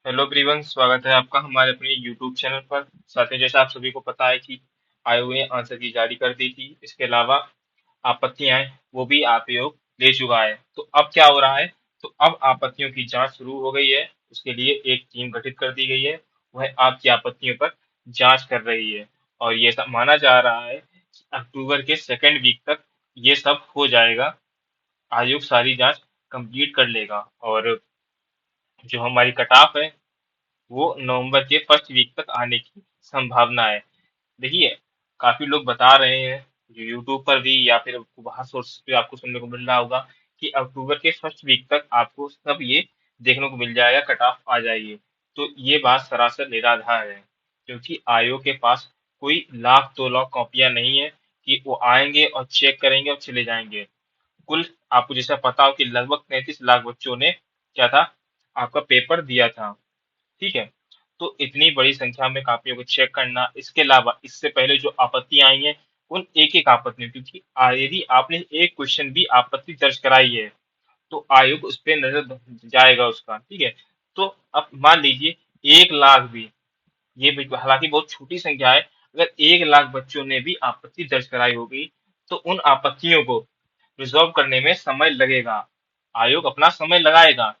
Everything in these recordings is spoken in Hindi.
हेलो एवरीवन, स्वागत है आपका हमारे अपने यूट्यूब चैनल पर। साथ ही जैसा आप सभी को पता है कि आयोग ने आंसर की जारी कर दी थी। इसके अलावा आपत्तियां वो भी आयोग ले चुका है। तो अब क्या हो रहा है? तो अब आपत्तियों की जांच शुरू हो गई है। उसके लिए एक टीम गठित कर दी गई है। वह आपकी आपत्तियों पर जांच कर रही है। और ये सब माना जा रहा है कि अक्टूबर के सेकेंड वीक तक ये सब हो जाएगा। आयोग सारी जांच कंप्लीट कर लेगा और जो हमारी कट ऑफ है वो नवंबर के फर्स्ट वीक तक आने की संभावना है। देखिए, काफी लोग बता रहे हैं, जो यूट्यूब पर भी या फिर बाहर सोर्स पे आपको सुनने को मिल रहा होगा कि अक्टूबर के फर्स्ट वीक तक आपको सब ये देखने को मिल जाएगा, कट ऑफ आ जाएगी। तो ये बात सरासर निराधार है, क्योंकि आयोग के पास कोई लाख 2 लाख कॉपियां नहीं है कि वो आएंगे और चेक करेंगे और चले जाएंगे। कुल आपको जैसा पता हो कि लगभग 33 लाख बच्चों ने क्या था, आपका पेपर दिया था। ठीक है। तो इतनी बड़ी संख्या में कापियों को चेक करना, इसके अलावा इससे पहले जो आपत्ति आई है उन एक एक आपत्तियों, क्योंकि यदि आपने एक क्वेश्चन भी आपत्ति दर्ज कराई है तो आयोग उस पर नजर जाएगा उसका। ठीक है। तो अब मान लीजिए 1 लाख भी, ये भी हालांकि बहुत छोटी संख्या है, अगर 1 लाख बच्चों ने भी आपत्ति दर्ज कराई होगी तो उन आपत्तियों को रिजॉल्व करने में समय लगेगा। आयोग अपना समय लगाएगा।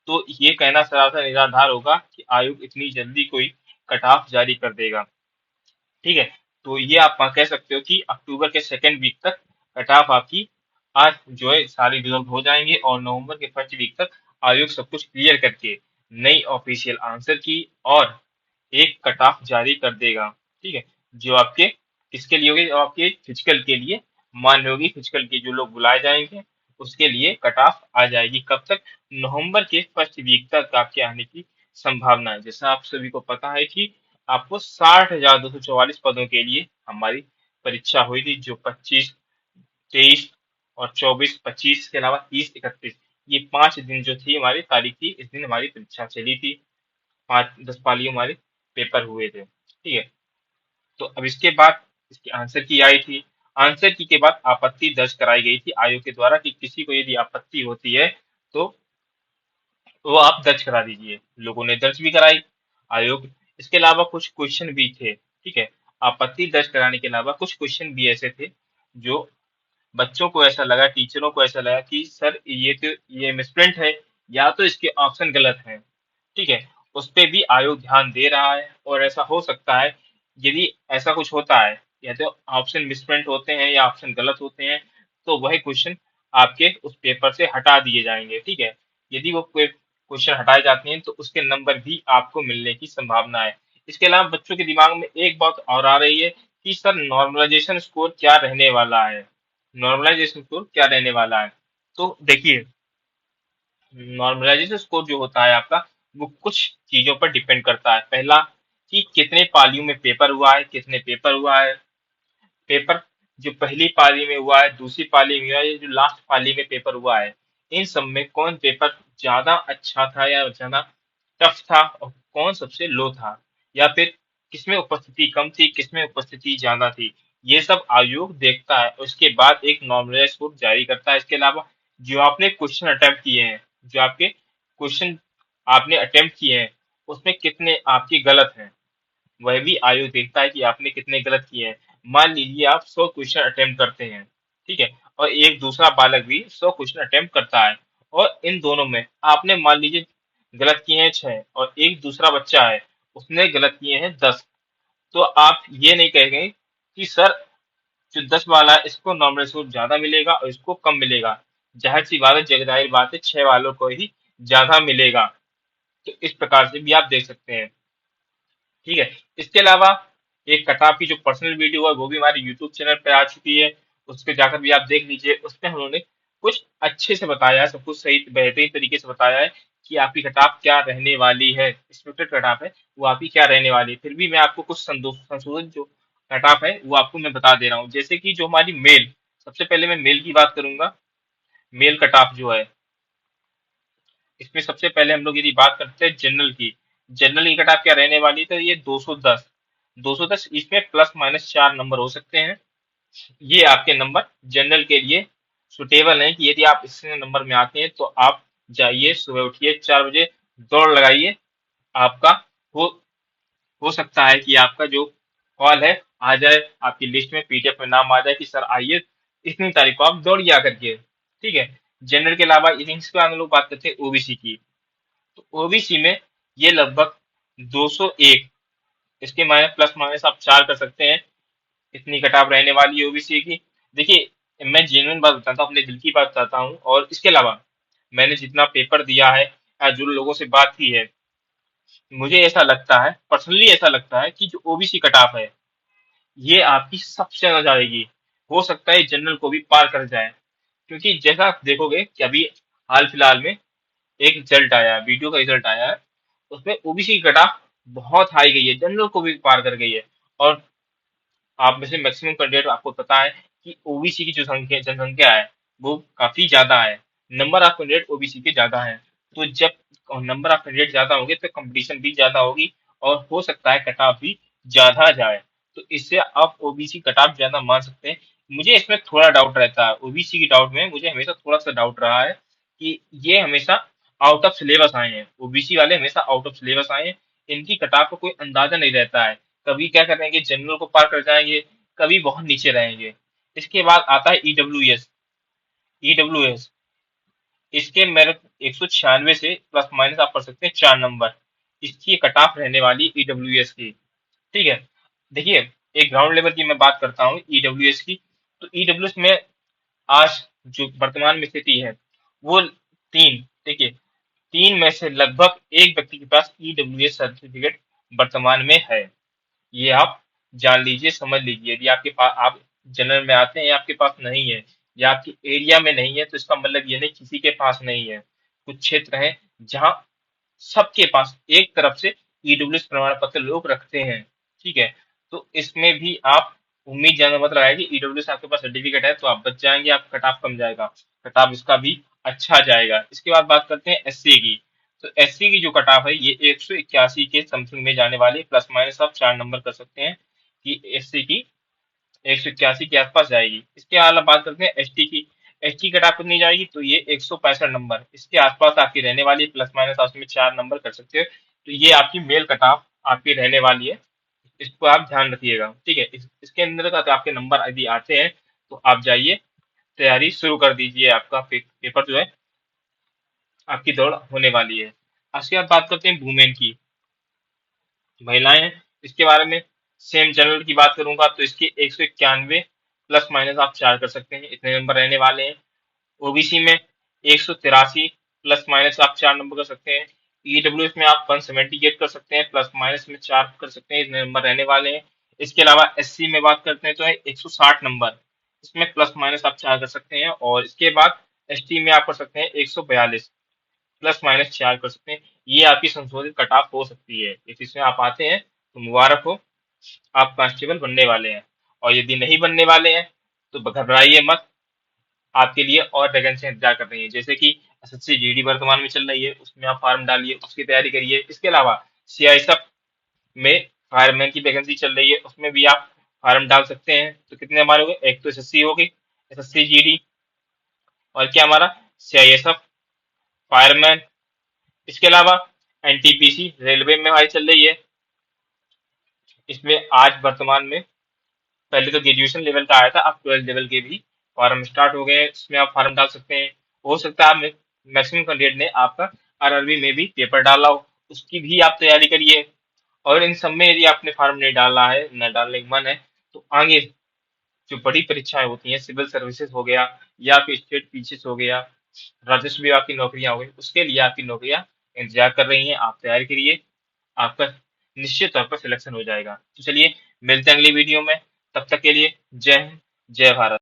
तो ये कहना सरासर निराधार होगा कि आयोग इतनी जल्दी कोई कट ऑफ जारी कर देगा। ठीक है। तो ये आप कह सकते हो कि अक्टूबर के सेकेंड वीक तक कट ऑफ आपकी आज जो है सारी रिजॉल्व हो जाएंगे और नवंबर के फर्स्ट वीक तक आयोग सब कुछ क्लियर करके नई ऑफिशियल आंसर की और एक कट ऑफ जारी कर देगा। ठीक है। जो आपके किसके लिए होगी? जो आपके फिजिकल के लिए मान्य होगी। फिजिकल के जो लोग बुलाए जाएंगे उसके लिए कट ऑफ आ जाएगी। कब तक? नवंबर के फर्स्ट वीक तक आपके आने की संभावना है। जैसा आप सभी को पता है कि आपको 60,244 पदों के लिए हमारी परीक्षा हुई थी, जो 25, 23 और 24, 25 के अलावा 30, 31, ये 5 दिन जो थी हमारी तारीख थी, इस दिन हमारी परीक्षा चली थी। 5-10 पाली हमारे पेपर हुए थे। ठीक है। तो अब इसके बाद इसकी आंसर की आई थी। आंसर की के बाद आपत्ति दर्ज कराई गई थी आयोग के द्वारा कि किसी को यदि आपत्ति होती है तो वो आप दर्ज करा दीजिए। लोगों ने दर्ज भी कराई। आयोग इसके अलावा कुछ क्वेश्चन भी थे। ठीक है। आपत्ति दर्ज कराने के अलावा कुछ क्वेश्चन भी ऐसे थे जो बच्चों को ऐसा लगा, टीचरों को ऐसा लगा कि सर ये मिसप्रिंट है या तो इसके ऑप्शन गलत हैं। ठीक है। उस पे भी आयोग ध्यान दे रहा है और ऐसा हो सकता है, यदि ऐसा कुछ होता है या तो ऑप्शन मिसप्रिंट होते हैं या ऑप्शन गलत होते हैं, तो वही क्वेश्चन आपके उस पेपर से हटा दिए जाएंगे। ठीक है। यदि वो क्वेश्चन हटाए जाते हैं तो उसके नंबर भी आपको मिलने की संभावना है। इसके अलावा बच्चों के दिमाग में एक बात और आ रही है कि सर नॉर्मलाइजेशन स्कोर क्या रहने वाला है? नॉर्मलाइजेशन स्कोर क्या रहने वाला है? तो देखिए, नॉर्मलाइजेशन स्कोर जो होता है आपका, वो कुछ चीजों पर डिपेंड करता है। पहला, कि कितने पालियों में पेपर हुआ है, कितने पेपर हुआ है। पेपर जो पहली पाली में हुआ है, दूसरी पाली में हुआ है, जो लास्ट पाली में पेपर हुआ है, इन सब में कौन पेपर ज्यादा अच्छा था या ज्यादा टफ था और कौन सबसे लो था, या फिर किसमें उपस्थिति कम थी, किसमें उपस्थिति ज्यादा थी। ये सब आयोग देखता है। उसके बाद एक नॉर्मलाइज स्कोर जारी करता है। इसके अलावा जो आपने क्वेश्चन अटेम्प्ट किए हैं, जो आपके क्वेश्चन आपने अटेम्प्ट किए हैं, उसमें कितने आपके गलत हैं, वह भी आयोग देखता है कि आपने कितने गलत किए हैं। मान लीजिए आप 100 क्वेश्चन अटेम्प्ट करते हैं। ठीक है। और एक दूसरा बालक भी 100 क्वेश्चन अटेम्प्ट करता है, और इन दोनों में आपने मान लीजिए गलत किए हैं 6 और एक दूसरा बच्चा है उसने गलत किए हैं 10। तो आप ये नहीं कहेंगे कि सर जो 10 वाला है इसको नॉर्मल स्कोर ज्यादा मिलेगा और इसको कम मिलेगा। जाहिर सी बात है, जगजाहिर बात है, 6 वालों को ही ज्यादा मिलेगा। तो इस प्रकार से भी आप देख सकते हैं। ठीक है। इसके अलावा एक कटाव की जो पर्सनल वीडियो है वो भी हमारे यूट्यूब चैनल पे आ चुकी है। उस पे जाकर भी आप देख लीजिए। उसमें हम उन्होंने कुछ अच्छे से बताया है, सब कुछ सही बेहतरीन तरीके से बताया है कि आपकी कटाव क्या रहने वाली है, एक्सपेक्टेड कटाव है वो आपकी क्या रहने वाली है। फिर भी मैं आपको कुछ संशोधित जो कटाव है वो आपको मैं बता दे रहा हूँ। जैसे कि जो हमारी मेल, सबसे पहले मैं मेल की बात करूंगा। मेल कटाव जो है, इसमें सबसे पहले हम लोग यदि बात करते हैं जनरल की, जनरल की कट ऑफ क्या रहने वाली है, तो ये 210, 210, इसमें प्लस माइनस 4 नंबर हो सकते हैं। ये आपके नंबर जनरल के लिए सुटेबल है कि यदि आप इस नंबर में आते हैं तो आप जाइए, सुबह उठिए 4 बजे, दौड़ लगाइए आपका हो हो सकता है कि आपका जो कॉल है आ जाए, आपकी लिस्ट में पीडीएफ में नाम आ जाए कि सर आइए इतनी तारीख को आप दौड़िए आकर के। ठीक है। जनरल के अलावा इसके बाद हम लोग बात करते हैं ओबीसी की। तो ओबीसी में ये लगभग 201, इसके माइनस प्लस माइनस आप 4 कर सकते हैं, इतनी कटाव रहने वाली है ओबीसी की। देखिए मैं जेन्युइन बात बताता हूँ, अपने दिल की बात बताता हूँ, और इसके अलावा मैंने जितना पेपर दिया है या जो लोगों से बात की है, मुझे ऐसा लगता है, पर्सनली ऐसा लगता है कि जो ओबीसी कटाव है ये आपकी सबसे ज्यादा जाएगी। हो सकता है जनरल को भी पार कर जाए, क्योंकि जैसा आप देखोगे कि अभी हाल फिलहाल में एक रिजल्ट आया है, वीडियो का रिजल्ट आया है, उसमें ओबीसी की कटाव बहुत हाई गई है, जनरल को भी पार कर गई है। और आप में से मैक्सिमम कैंडिडेट आपको पता है कि ओबीसी की जो संख्या जनसंख्या है वो काफी ज्यादा है, नंबर ऑफ कैंडिडेट ओबीसी के ज्यादा है। तो जब नंबर ऑफ कैंडिडेट ज्यादा होंगे तो कंपटीशन भी ज्यादा होगी, और हो सकता है कटाव भी ज्यादा जाए। तो इससे आप ओबीसी कटाव ज्यादा मान सकते हैं। मुझे इसमें थोड़ा डाउट रहता है, ओबीसी की डाउट में मुझे हमेशा थोड़ा सा डाउट रहा है कि ये हमेशा आउट ऑफ सिलेबस आए हैं, ओबीसी वाले हमेशा आउट ऑफ सिलेबस आए हैं, इनकी कटाव का कोई अंदाजा नहीं रहता है। कभी क्या करेंगे जनरल को पार कर जाएंगे, कभी बहुत नीचे रहेंगे। इसके बाद आता है ईडब्ल्यूएस। ईडब्ल्यूएस इसके मेरिट 196 से प्लस माइनस आप पढ़ सकते हैं 4 नंबर, इसकी कट ऑफ रहने वाली ईडब्ल्यूएस की। ठीक है। देखिए एक ग्राउंड लेवल की मैं बात करता हूँ ईडब्ल्यूएस की। तो ईडब्ल्यूएस में आज जो वर्तमान में स्थिति है वो तीन, देखिए तीन में से लगभग एक व्यक्ति के पास ईडब्ल्यूएस सर्टिफिकेट वर्तमान में है। ये आप जान लीजिए, समझ लीजिए। यदि आपके पास, आप जनरल में आते हैं या आपके पास नहीं है या आपकी एरिया में नहीं है, तो इसका मतलब ये नहीं किसी के पास नहीं है। कुछ क्षेत्र हैं जहां सबके पास एक तरफ से ईडब्ल्यूएस प्रमाण पत्र लोग रखते हैं। ठीक है। तो इसमें भी आप उम्मीद ज्यादा मत लगाए कि ईडब्ल्यूएस आपके पास सर्टिफिकेट है तो आप बच जाएंगे, आपका कट ऑफ कम जाएगा। कट ऑफ इसका भी अच्छा जाएगा। इसके बाद बात करते हैं एससी की। तो एससी की जो कट ऑफ है ये 181 के समथिंग में जाने वाली, प्लस माइनस आप 4 नंबर कर सकते हैं कि एससी की 181 के आसपास जाएगी। इसके अलावा बात करते हैं एसटी की। एसटी कट ऑफ कितनी जाएगी, तो ये 165 नंबर इसके आसपास आपकी रहने वाली, प्लस माइनस आप उसमें 4 नंबर कर सकते हो। तो ये आपकी मेल कट ऑफ आपकी रहने वाली है, इसको आप ध्यान रखिएगा। ठीक है। इसके अंदर का तो आपके नंबर यदि आते हैं तो आप जाइए, तैयारी शुरू कर दीजिए, आपका पेपर जो है आपकी दौड़ होने वाली है। उसके बाद बात करते हैं वुमेन की, महिलाएं हैं। इसके बारे में सेम जनरल की बात करूंगा तो इसके 191 प्लस माइनस आप 4 कर सकते हैं, इतने नंबर रहने वाले हैं। ओबीसी में 183 प्लस माइनस आप 4 नंबर कर सकते हैं। ईडब्ल्यूएस में आप 178 कर सकते हैं, प्लस माइनस में 4 कर सकते हैं, इतने नंबर रहने वाले हैं। इसके अलावा एससी में बात करते हैं तो है 160 नंबर, इसमें प्लस माइनस आप 4 कर सकते हैं। और इसके बाद एसटी में आप कर सकते हैं 142, प्लस माइनस 4 कर सकते हैं। ये आपकी संशोधित कट ऑफ हो सकती है। इस इसमें आप आते हैं तो मुबारक हो, आप कांस्टेबल बनने वाले हैं। और यदि नहीं बनने वाले हैं तो घबराइए मत, आपके लिए और वैकेंसी इंतजार कर रही है, जैसे कि एसएससी जीडी वर्तमान में चल रही है, उसमें आप फॉर्म डालिए, उसकी तैयारी करिए। इसके अलावा सीआईएसएफ में फायरमैन की वैकेंसी चल रही है, उसमें भी आप फॉर्म डाल सकते हैं। तो कितने हमारे हो गए, एक तो एसएससी हो गई, एसएससी जीडी, और क्या हमारा सीआईएसएफ, फायरमैन। इसके अलावा एनटीपीसी रेलवे में हमारी चल रही है, इसमें आज वर्तमान में, पहले तो ग्रेजुएशन लेवल का आया था, अब 12th लेवल के भी फॉर्म स्टार्ट हो गए हैं, इसमें आप फॉर्म डाल सकते हैं। हो सकता है आप मैक्सिमम कैंडिडेट ने आपका आरआरबी में भी पेपर डाला हो, उसकी भी आप तैयारी करिए। और इन सब में यदि आपने फॉर्म नहीं डाला है, न डालने का मन है, तो आगे जो बड़ी परीक्षाएं होती हैं, सिविल सर्विसेज हो गया या फिर स्टेट पीसीएस हो गया, राजस्व विभाग की नौकरियां हो गई, उसके लिए आपकी नौकरियां इंतजार कर रही हैं, आप तैयारी करिए, आपका निश्चित तौर पर सिलेक्शन हो जाएगा। तो चलिए मिलते हैं अगली वीडियो में, तब तक के लिए जय हिंद, जय भारत।